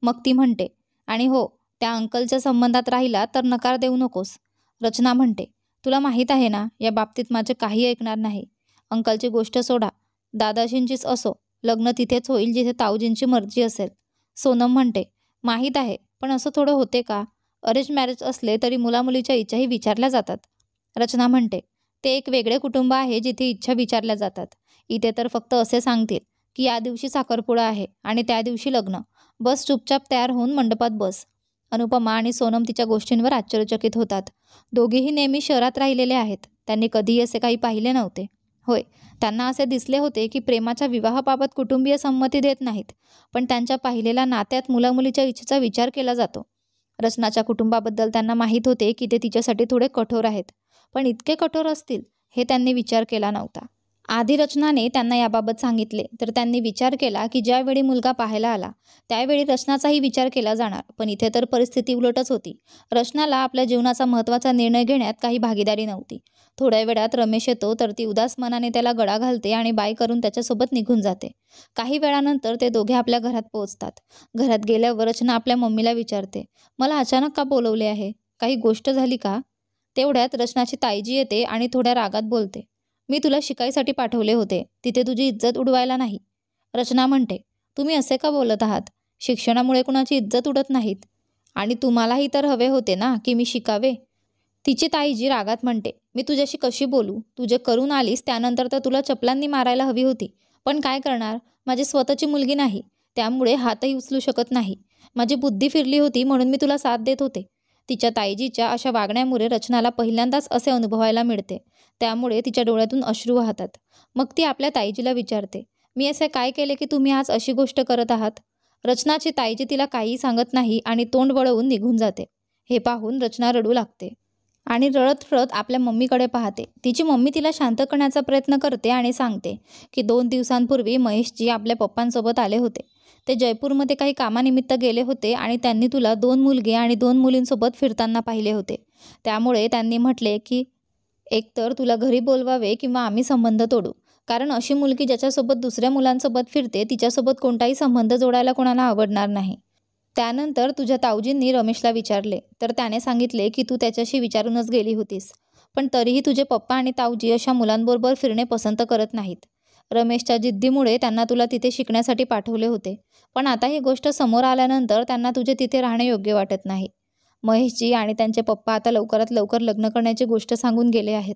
मग ती म्हणते, आणि हो, त्या अंकलच्या संबंधात राहिला तर नकार देऊ नकोस. रचना म्हणते, तुला माहीत आहे ना, या बाबतीत माझे काही ऐकणार नाही. अंकलची गोष्ट सोडा. दादाजींचीच असो, लग्न तिथेच होईल जिथे ताऊजींची मर्जी असेल. सोनम म्हणते, माहीत आहे, पण असं थोडं होते का? अरेंज मॅरेज असले तरी मुलामुलीच्या इच्छाही विचारल्या जातात. रचना म्हणते, ते एक वेगळे कुटुंब आहे जिथे इच्छा विचारल्या जातात. इथे तर फक्त असे सांगतील की या दिवशी साखरपुडा आहे आणि त्या दिवशी लग्न. बस चुपचाप तयार होऊन मंडपात बस. अनुपमा आणि सोनम तिच्या गोष्टींवर आश्चर्यचकित होतात. दोघेही नेहमी शहरात राहिलेले आहेत. त्यांनी कधीही असे काही पाहिले नव्हते. होय, त्यांना असे दिसले होते की प्रेमाच्या विवाहाबाबत कुटुंबीय संमती देत नाहीत, पण त्यांच्या पाहिलेल्या नात्यात मुलामुलीच्या इच्छेचा विचार केला जातो. रचनाच्या कुटुंबाबद्दल त्यांना माहीत होते की ते तिच्यासाठी थोडे कठोर आहेत, पण इतके कठोर असतील हे त्यांनी विचार केला नव्हता. आधी रचनाने त्यांना याबाबत सांगितले तर त्यांनी विचार केला की ज्यावेळी मुलगा पाहायला आला त्यावेळी रचनाचाही विचार केला जाणार, पण इथे तर परिस्थिती उलटच होती. रचनाला आपल्या जीवनाचा महत्त्वाचा निर्णय घेण्यात काही भागीदारी नव्हती. थोड्या वेळात रमेश येतो तर ती उदास मनाने त्याला गळा घालते आणि बाय करून त्याच्यासोबत निघून जाते. काही वेळानंतर ते दोघे आपल्या घरात पोहोचतात. घरात गेल्यावर रचना आपल्या मम्मीला विचारते, मला अचानक का बोलवले आहे? काही गोष्ट झाली का? तेवढ्यात रचनाची ताईजी येते आणि थोड्या रागात बोलते, मी तुला शिकायसाठी पाठवले होते, तिथे तुझी इज्जत उडवायला नाही. रचना म्हणते, तुम्ही असे का बोलत आहात? शिक्षणामुळे कुणाची इज्जत उडत नाहीत. आणि तुम्हालाही तर हवे होते ना की मी शिकावे. तिची ताईजी रागात म्हणते, मी तुझ्याशी कशी बोलू? तू जे करून आलीस त्यानंतर तर तुला चपलांनी मारायला हवी होती. पण काय करणार, माझी स्वतःची मुलगी नाही, त्यामुळे हातही उचलू शकत नाही. माझी बुद्धी फिरली होती म्हणून मी तुला साथ देत होते. तिच्या ताईजीच्या अशा वागण्यामुळे रचनाला पहिल्यांदाच असे अनुभवायला मिळते. त्यामुळे तिच्या डोळ्यातून अश्रू वाहतात. मग ती आपल्या ताईजीला विचारते, मी असे काय केले की तुम्ही आज अशी गोष्ट करत आहात? रचनाची ताईजी तिला काहीही सांगत नाही आणि तोंड वळवून निघून जाते. हे पाहून रचना रडू लागते आणि रडत रडत आपल्या मम्मीकडे पाहते. तिची मम्मी तिला शांत करण्याचा प्रयत्न करते आणि सांगते की 2 दिवसांपूर्वी महेशजी आपल्या पप्पांसोबत आले होते. ते जयपूरमध्ये काही कामानिमित्त गेले होते आणि त्यांनी तुला 2 मुलगे आणि 2 मुलींसोबत फिरताना पाहिले होते. त्यामुळे त्यांनी म्हटले की एकतर तुला घरी बोलवावे किंवा आम्ही संबंध तोडू. कारण अशी मुलगी ज्याच्यासोबत दुसऱ्या मुलांसोबत फिरते तिच्यासोबत कोणताही संबंध जोडायला कोणाला आवडणार नाही. त्यानंतर तुझ्या ताऊजींनी रमेशला विचारले तर त्याने सांगितले की तू त्याच्याशी विचारूनच गेली होतीस, पण तरीही तुझे पप्पा आणि ताऊजी अशा मुलांबरोबर फिरणे पसंत करत नाहीत. रमेशच्या जिद्दीमुळे त्यांना तुला तिथे शिकण्यासाठी पाठवले होते, पण आता ही गोष्ट समोर आल्यानंतर त्यांना तुझे तिथे राहणे योग्य वाटत नाही. महेशजी आणि त्यांचे पप्पा आता लवकरात लवकर लग्न करण्याची गोष्ट सांगून गेले आहेत.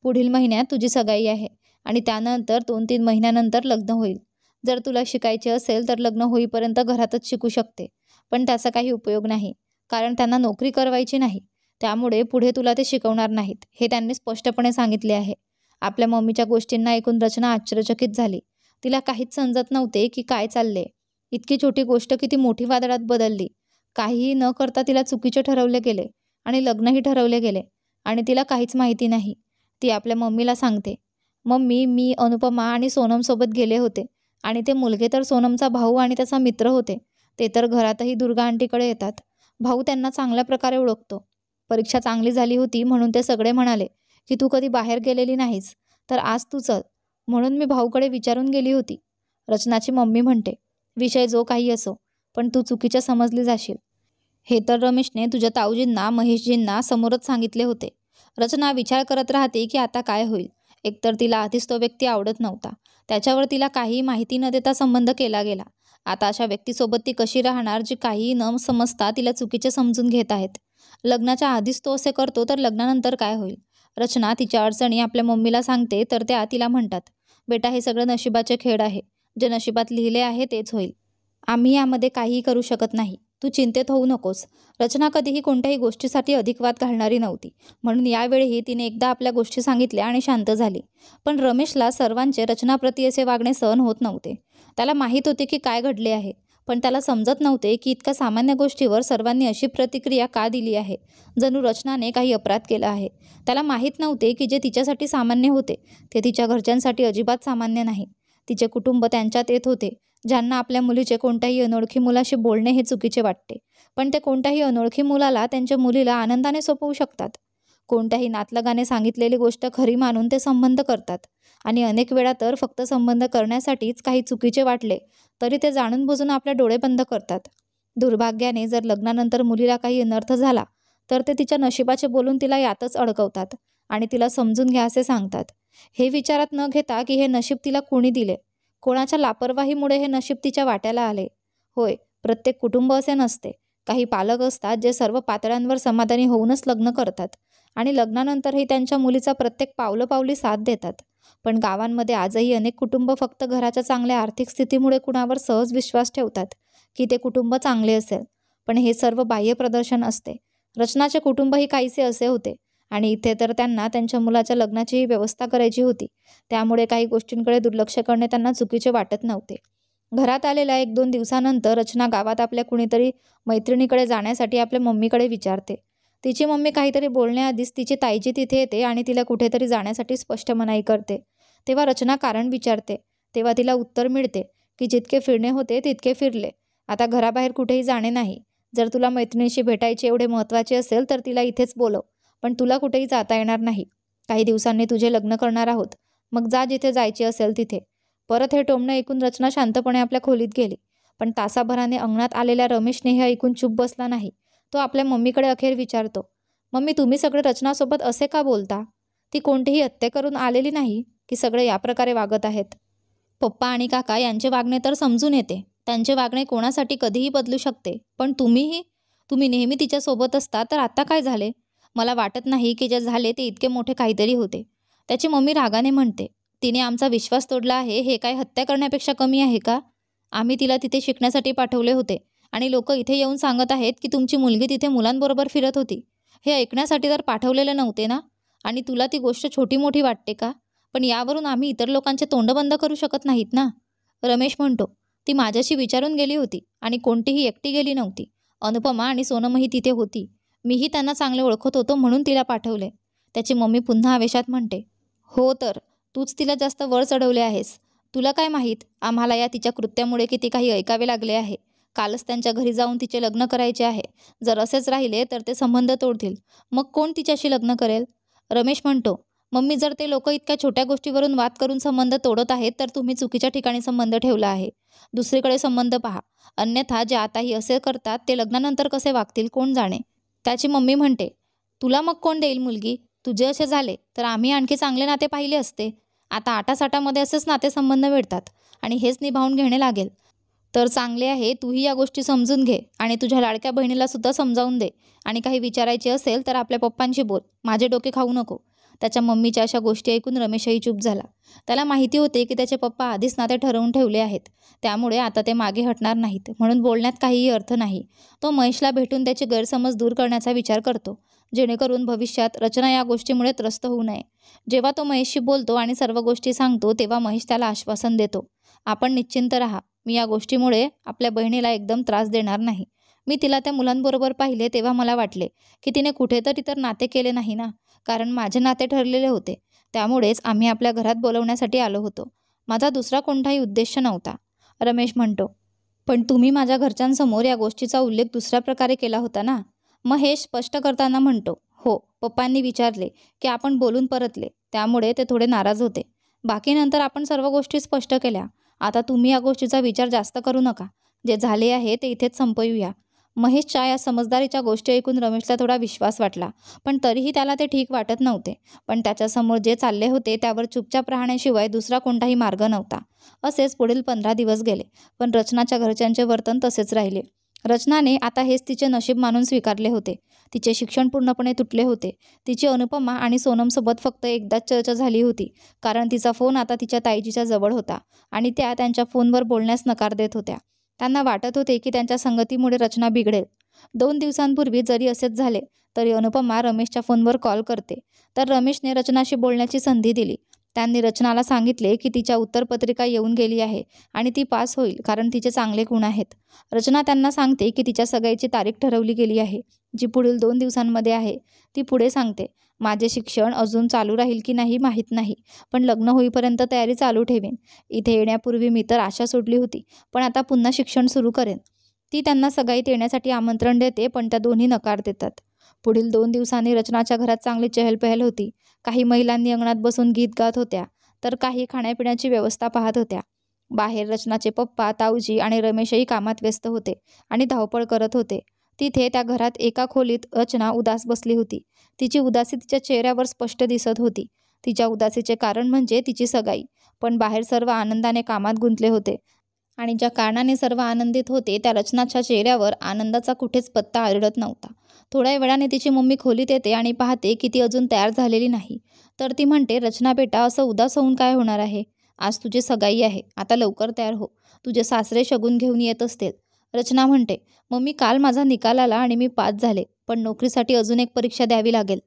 पुढील महिन्यात तुझी सगाई आहे आणि त्यानंतर 2-3 महिन्यानंतर लग्न होईल. जर तुला शिकायचे असेल तर लग्न होईपर्यंत घरातच शिकू शकते, पण त्याचा काही उपयोग नाही, कारण त्यांना नोकरी करवायची नाही. त्यामुळे पुढे तुला ते शिकवणार नाहीत, हे त्यांनी स्पष्टपणे सांगितले आहे. आपल्या मम्मीच्या गोष्टींना ऐकून रचना आश्चर्यचकित झाली. तिला काहीच समजत नव्हते की काय चालले. इतकी छोटी गोष्ट किती मोठी वादळात बदलली. काहीही न करता तिला चुकीचे ठरवले गेले आणि लग्नही ठरवले गेले आणि तिला काहीच माहिती नाही. ती आपल्या मम्मीला सांगते, मम्मी, मी अनुपमा आणि सोनमसोबत गेले होते आणि ते मुलगे तर सोनमचा भाऊ आणि त्याचा मित्र होते. ते तर घरातही दुर्गा आंटीकडे येतात. भाऊ त्यांना चांगल्या प्रकारे ओळखतो. परीक्षा चांगली झाली होती म्हणून ते सगळे म्हणाले की तू कधी बाहेर गेलेली नाहीस, तर आज तू चल, म्हणून मी भाऊकडे विचारून गेली होती. रचनाची मम्मी म्हणते, विषय जो काही असो, पण तू चुकीच्या समजली जाशील. हे तर रमेशने तुझ्या ताऊजींना, महेशजींना समोरच सांगितले होते. रचना विचार करत राहते की आता काय होईल. एकतर तिला आधीच तो व्यक्ती आवडत नव्हता, त्याच्यावर तिला काहीही माहिती न देता संबंध केला गेला. आता अशा व्यक्तीसोबत ती कशी राहणार जी काहीही न समजता तिला चुकीचे समजून घेत आहेत. लग्नाच्या आधीच तो असे करतो तर लग्नानंतर काय होईल. रचना तिच्या अडचणी आपल्या मम्मीला सांगते तर त्या तिला म्हणतात, बेटा, हे सगळं नशिबाचे खेळ आहे. जे नशिबात लिहिले आहे तेच होईल. आम्ही यामध्ये काहीही करू शकत नाही. तू चिंतेत होऊ नकोस. रचना कधीही कोणत्याही गोष्टीसाठी अधिक वाद घालणारी नव्हती, म्हणून यावेळीही तिने एकदा आपल्या गोष्टी सांगितल्या आणि शांत झाली. पण रमेशला सर्वांचे रचनाप्रती असे वागणे सहन होत नव्हते. त्याला माहीत होते की काय घडले आहे, पण त्याला समजत नव्हते की इतक्या सामान्य गोष्टीवर सर्वांनी अशी प्रतिक्रिया का दिली आहे, जणू रचनाने काही अपराध केला आहे. त्याला माहीत नव्हते की जे तिच्यासाठी सामान्य होते ते तिच्या घरच्यांसाठी अजिबात सामान्य नाही. तिचे कुटुंब त्यांच्यात येत होते, ज्यांना आपल्या मुलीचे कोणत्याही अनोळखी मुलाशी बोलणे हे चुकीचे वाटते, पण ते कोणत्याही अनोळखी मुलाला त्यांच्या मुलीला आनंदाने सोपवू शकतात. कोणत्याही नातलगाने सांगितलेली गोष्ट खरी मानून ते संबंध करतात आणि अनेक वेळा तर फक्त संबंध करण्यासाठीच काही चुकीचे वाटले तरी ते जाणून बुजून आपले डोळे बंद करतात. दुर्भाग्याने जर लग्नानंतर मुलीला काही अनर्थ झाला तर ते तिच्या नशिबाचे बोलून तिला यातच अडकवतात आणि तिला समजून घ्या असे सांगतात, हे विचारात न घेता की हे नशीब तिला कोणी दिले. कोणाच्या लापरवाहीमुळे हे नशीब तिच्या वाट्याला आले. होय, प्रत्येक कुटुंब असे नसते. काही पालक असतात जे सर्व पातळ्यांवर समाधानी होऊनच लग्न करतात आणि लग्नानंतरही त्यांच्या मुलीचा प्रत्येक पावलोपावली साथ देतात. पण गावांमध्ये आजही अनेक कुटुंब फक्त घराच्या चांगल्या आर्थिक स्थितीमुळे कुणावर सहज विश्वास ठेवतात की ते कुटुंब चांगले असेल, पण हे सर्व बाह्य प्रदर्शन असते. रचनाचे कुटुंबही काहीसे असे होते आणि इथे तर त्यांना त्यांच्या मुलाच्या लग्नाचीही व्यवस्था करायची होती. त्यामुळे काही गोष्टींकडे दुर्लक्ष करणे त्यांना चुकीचे वाटत नव्हते. घरात आलेल्या 1-2 दिवसानंतर रचना गावात आपल्या कुणीतरी मैत्रिणीकडे जाण्यासाठी आपल्या मम्मीकडे विचारते. तिची मम्मी काहीतरी बोलण्याआधीच तिची ताईजी तिथे येते आणि तिला कुठेतरी जाण्यासाठी स्पष्ट मनाई करते. तेव्हा रचना कारण विचारते. तेव्हा तिला उत्तर मिळते की जितके फिरणे होते तितके फिरले. आता घराबाहेर कुठेही जाणे नाही. जर तुला मैत्रिणीशी भेटायचे एवढे महत्त्वाचे असेल तर तिला इथेच बोलव, पण तुला कुठेही जाता येणार नाही. काही दिवसांनी तुझे लग्न करणार आहोत, मग जा जिथे जायचे असेल तिथे. परत हे टोमणे ऐकून रचना शांतपणे आपल्या खोलीत गेली. पण तासाभराने अंगणात आलेल्या रमेशने हे ऐकून चूप बसला नाही. तो आपल्या मम्मीकडे अखेर विचारतो, मम्मी, तुम्ही सगळे रचनासोबत असे का बोलता? ती कोणतीही हत्या करून आलेली नाही की सगळे या प्रकारे वागत आहेत. पप्पा आणि काका यांचे वागणे तर समजून येते. त्यांचे वागणे कोणासाठी कधीही बदलू शकते, पण तुम्ही नेहमी तिच्यासोबत असता, तर आता काय झाले? मला वाटत नाही की जे झाले ते इतके मोठे काहीतरी होते. त्याची मम्मी रागाने म्हणते, तिने आमचा विश्वास तोडला आहे, हे काय हत्या करण्यापेक्षा कमी आहे का? आम्ही तिला तिथे शिकण्यासाठी पाठवले होते आणि लोक इथे येऊन सांगत आहेत की तुमची मुलगी तिथे मुलांबरोबर फिरत होती. हे ऐकण्यासाठी तर पाठवलेले नव्हते ना? आणि तुला ती गोष्ट छोटी मोठी वाटते का? पण यावरून आम्ही इतर लोकांचे तोंड बंद करू शकत नाहीत ना? रमेश म्हणतो, ती माझ्याशी विचारून गेली होती आणि कोणतीही एकटी गेली नव्हती. अनुपमा आणि सोनमही तिथे होती. मीही त्यांना चांगले ओळखत होतो म्हणून तिला पाठवले. त्याची मम्मी पुन्हा आवेशात म्हणते, हो तर तूच तिला जास्त वर चढवले आहेस. तुला काय माहीत आम्हाला या तिच्या कृत्यामुळे किती काही ऐकावे लागले आहे. कालच त्यांच्या घरी जाऊन तिचे लग्न करायचे आहे. जर असेच राहिले तर ते संबंध तोडतील. मग कोण तिच्याशी लग्न करेल? रमेश म्हणतो, मम्मी, जर ते लोक इतक्या छोट्या गोष्टीवरून वाद करून संबंध तोडत आहेत तर तुम्ही चुकीच्या ठिकाणी संबंध ठेवला आहे. दुसरीकडे संबंध पहा. अन्यथा जे आताही असे करतात ते लग्नानंतर कसे वागतील कोण जाणे. त्याची मम्मी म्हणते, तुला मग कोण देईल मुलगी? तुझे असे झाले तर आम्ही आणखी चांगले नाते पाहिले असते. आता आटासाटामध्ये असेच नातेसंबंध मिळतात आणि हेच निभावून घेणे लागेल. तर चांगले आहे तूही या गोष्टी समजून घे आणि तुझ्या लाडक्या बहिणीला सुद्धा समजावून दे. आणि काही विचारायचे असेल तर आपल्या पप्पांशी बोल, माझे डोके खाऊ नको. त्याच्या मम्मीच्या अशा गोष्टी ऐकून रमेशही चूप झाला. त्याला माहिती होते की त्याचे पप्पा आधीच नाते ठरवून ठेवले आहेत, त्यामुळे आता ते मागे हटणार नाहीत, म्हणून बोलण्यात काहीही अर्थ नाही. तो महेशला भेटून त्याचे गैरसमज दूर करण्याचा विचार करतो, जेणेकरून भविष्यात रचना या गोष्टीमुळे त्रस्त होऊ नये. जेव्हा तो महेशशी बोलतो आणि सर्व गोष्टी सांगतो तेव्हा महेश त्याला आश्वासन देतो, आपण निश्चिंत राहा, मी या गोष्टीमुळे आपल्या बहिणीला एकदम त्रास देणार नाही. मी तिला त्या मुलांबरोबर पाहिले तेव्हा मला वाटले की तिने कुठेतरी तर नाते केले नाही ना, कारण माझे नाते ठरलेले होते, त्यामुळेच आम्ही आपल्या घरात बोलवण्यासाठी आलो होतो. माझा दुसरा कोणताही उद्देश नव्हता. रमेश म्हणतो, पण तुम्ही माझ्या घरच्यांसमोर या गोष्टीचा उल्लेख दुसऱ्या प्रकारे केला होता ना. महेश स्पष्ट करताना म्हणतो, हो, पप्पांनी विचारले की आपण बोलून परतले, त्यामुळे ते थोडे नाराज होते. बाकी नंतर आपण सर्व गोष्टी स्पष्ट केल्या. आता तुम्ही या गोष्टीचा विचार जास्त करू नका, जे झाले आहे ते इथेच संपवूया. महेशच्या या समजदारीच्या गोष्टी ऐकून रमेशला थोडा विश्वास वाटला, पण तरीही त्याला ते ठीक वाटत नव्हते. पण त्याच्यासमोर जे चालले होते त्यावर चुपचाप राहण्याशिवाय दुसरा कोणताही मार्ग नव्हता. असेच पुढील 15 दिवस गेले, पण रचनाच्या घरच्यांचे वर्तन तसेच राहिले. रचनाने आता हेच तिचे नशीब मानून स्वीकारले होते. तिचे शिक्षण पूर्णपणे तुटले होते. तिची अनुपमा आणि सोनमसोबत फक्त एकदाच चर्चा झाली होती, कारण तिचा फोन आता तिच्या ताईजीच्या जवळ होता आणि त्या त्यांच्या फोनवर बोलण्यास नकार देत होत्या. त्यांना वाटत होते की त्यांच्या संगतीमुळे रचना बिघडेल. 2 दिवसांपूर्वी जरी असेच झाले तरी अनुपमा रमेशच्या फोनवर कॉल करते, तर रमेशने रचनाशी बोलण्याची संधी दिली. त्यांनी रचनाला सांगितले की तिच्या उत्तरपत्रिका येऊन गेली आहे आणि ती पास होईल, कारण तिचे चांगले गुण आहेत. रचना त्यांना सांगते की तिच्या सगाईची तारीख ठरवली गेली आहे, जी पुढील 2 दिवसांमध्ये आहे. ती पुढे सांगते, माझे शिक्षण अजून चालू राहील की नाही माहीत नाही, पण लग्न होईपर्यंत तयारी चालू ठेवेन. इथे येण्यापूर्वी मी तर आशा सोडली होती, पण आता पुन्हा शिक्षण सुरू करेन. ती त्यांना सगाईत येण्यासाठी आमंत्रण देते, पण त्या दोन्ही नकार देतात. पुढील 2 दिवसांनी रचनाच्या घरात चांगली चहलपहल होती. काही महिलांनी अंगणात बसून गीत गात होत्या, तर काही खाण्यापिण्याची व्यवस्था पाहत होत्या. बाहेर रचनाचे पप्पा, ताऊजी आणि रमेशही कामात व्यस्त होते आणि धावपळ करत होते. तिथे त्या घरात एका खोलीत रचना उदास बसली होती. तिची उदासी तिच्या चेहऱ्यावर स्पष्ट दिसत होती. तिच्या उदासीचे कारण म्हणजे तिची सगाई, पण बाहेर सर्व आनंदाने कामात गुंतले होते आणि ज्या कारणाने सर्व आनंदित होते त्या रचनाच्या चेहऱ्यावर आनंदाचा कुठेच पत्ता आढळत नव्हता. थोड्या वेळाने तिची मम्मी खोलीत येते आणि पाहते की ती अजून तयार झालेली नाही. तर ती म्हणते, रचना बेटा, असं उदास होऊन काय होणार आहे? आज तुझी सगाई आहे, आता लवकर तयार हो. तुझे सासरे शगुन घेऊन येत असतील. रचना म्हणते, मम्मी, काल माझा निकाल आला आणि मी पास झाले, पण नोकरीसाठी अजून एक परीक्षा द्यावी लागेल.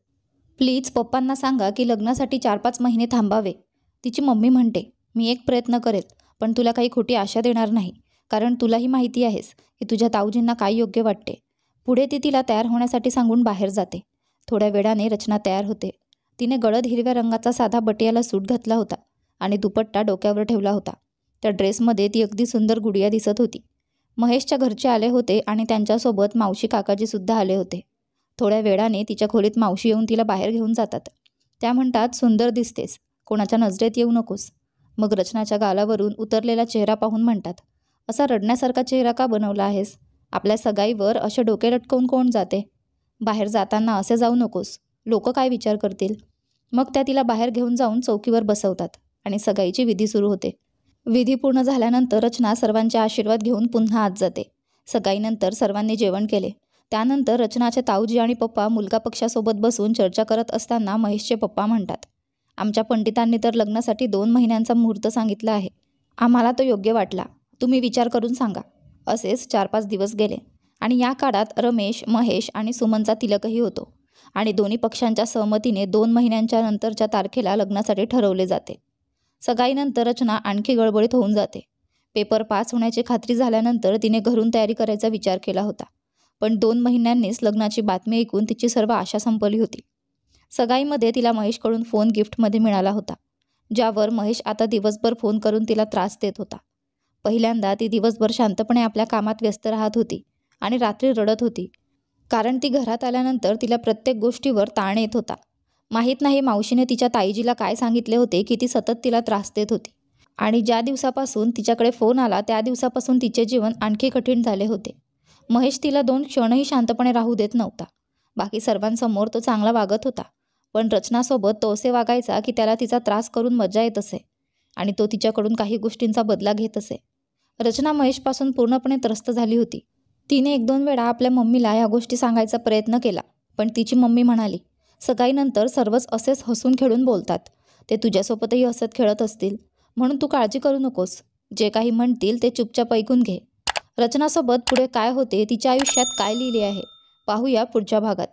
प्लीज पप्पांना सांगा की लग्नासाठी 4-5 महिने थांबावे. तिची मम्मी म्हणते, मी एक प्रयत्न करेल, पण तुला काही खोटी आशा देणार नाही, कारण तुलाही माहिती आहेस की तुझ्या ताऊजींना काय योग्य वाटते. पुढे ती तिला तयार होण्यासाठी सांगून बाहेर जाते. थोड्या वेळाने रचना तयार होते. तिने गडद हिरव्या रंगाचा साधा बटियाला सूट घातला होता आणि दुपट्टा डोक्यावर ठेवला होता. त्या ड्रेसमध्ये ती अगदी सुंदर गुडिया दिसत होती. महेशच्या घरचे आले होते आणि त्यांच्यासोबत मावशी काकाजी सुद्धा आले होते. थोड्या वेळाने तिच्या खोलीत मावशी येऊन तिला बाहेर घेऊन जातात. त्या म्हणतात, सुंदर दिसतेस, कोणाच्या नजरेत येऊ नकोस. मग रचनाच्या गालावरून उतरलेला चेहरा पाहून म्हणतात, असा रडण्यासारखा चेहरा का बनवला आहेस? आपल्या सगाईवर असे डोके लटकवून कोण जाते? बाहेर जाताना असे जाऊ नकोस, लोक काय विचार करतील. मग त्या तिला बाहेर घेऊन जाऊन चौकीवर बसवतात आणि सगाईची विधी सुरू होते. विधी पूर्ण झाल्यानंतर रचना सर्वांचे आशीर्वाद घेऊन पुन्हा आत जाते. सगाईनंतर सर्वांनी जेवण केले. त्यानंतर रचनाचे ताऊजी आणि पप्पा मुलगा पक्षासोबत बसून चर्चा करत असताना महेशचे पप्पा म्हणतात, आमच्या पंडितांनी तर लग्नासाठी 2 महिन्यांचा मुहूर्त सांगितला आहे. आम्हाला तो योग्य वाटला, तुम्ही विचार करून सांगा. असेच 4-5 दिवस गेले आणि या काळात रमेश, महेश आणि सुमनचा तिलकही होतो आणि दोन्ही पक्षांच्या सहमतीने 2 महिन्यांच्या नंतरच्या तारखेला लग्नासाठी ठरवले जाते. सगाईनंतर रचना आणखी गडबडीत होऊन जाते. पेपर पास होण्याची खात्री झाल्यानंतर तिने घरून तयारी करायचा विचार केला होता, पण 2 महिन्यांनीच लग्नाची बातमी ऐकून तिची सर्व आशा संपली होती. सगाईमध्ये तिला महेशकडून फोन गिफ्टमध्ये मिळाला होता, ज्यावर महेश आता दिवसभर फोन करून तिला त्रास देत होता. पहिल्यांदा ती दिवसभर शांतपणे आपल्या कामात व्यस्त राहत होती आणि रात्री रडत होती, कारण ती घरात आल्यानंतर तिला प्रत्येक गोष्टीवर ताण येत होता. माहीत नाही मावशीने तिच्या ताईजीला काय सांगितले होते की ती सतत तिला त्रास देत होती आणि ज्या दिवसापासून तिच्याकडे फोन आला त्या दिवसापासून तिचे जीवन आणखी कठीण झाले होते. महेश तिला 2 क्षणही शांतपणे राहू देत नव्हता. बाकी सर्वांसमोर तो चांगला वागत होता, पण रचनासोबत तो असे वागायचा की त्याला तिचा त्रास करून मजा येत असे आणि तो तिच्याकडून काही गोष्टींचा बदला घेत असे. रचना महेशपासून पूर्णपणे त्रस्त झाली होती. तिने 1-2 वेळा आपल्या मम्मीला या गोष्टी सांगायचा प्रयत्न केला, पण तिची मम्मी म्हणाली, सगाईनंतर सर्वच असेच हसून खेळून बोलतात. ते तुझ्यासोबतही हसत खेळत असतील, म्हणून तू काळजी करू नकोस. जे काही म्हणतील ते चुपचाप ऐकून घे. रचनासोबत पुढे काय होते, तिच्या आयुष्यात काय लिहिले आहे, पाहूया पुढच्या भागात.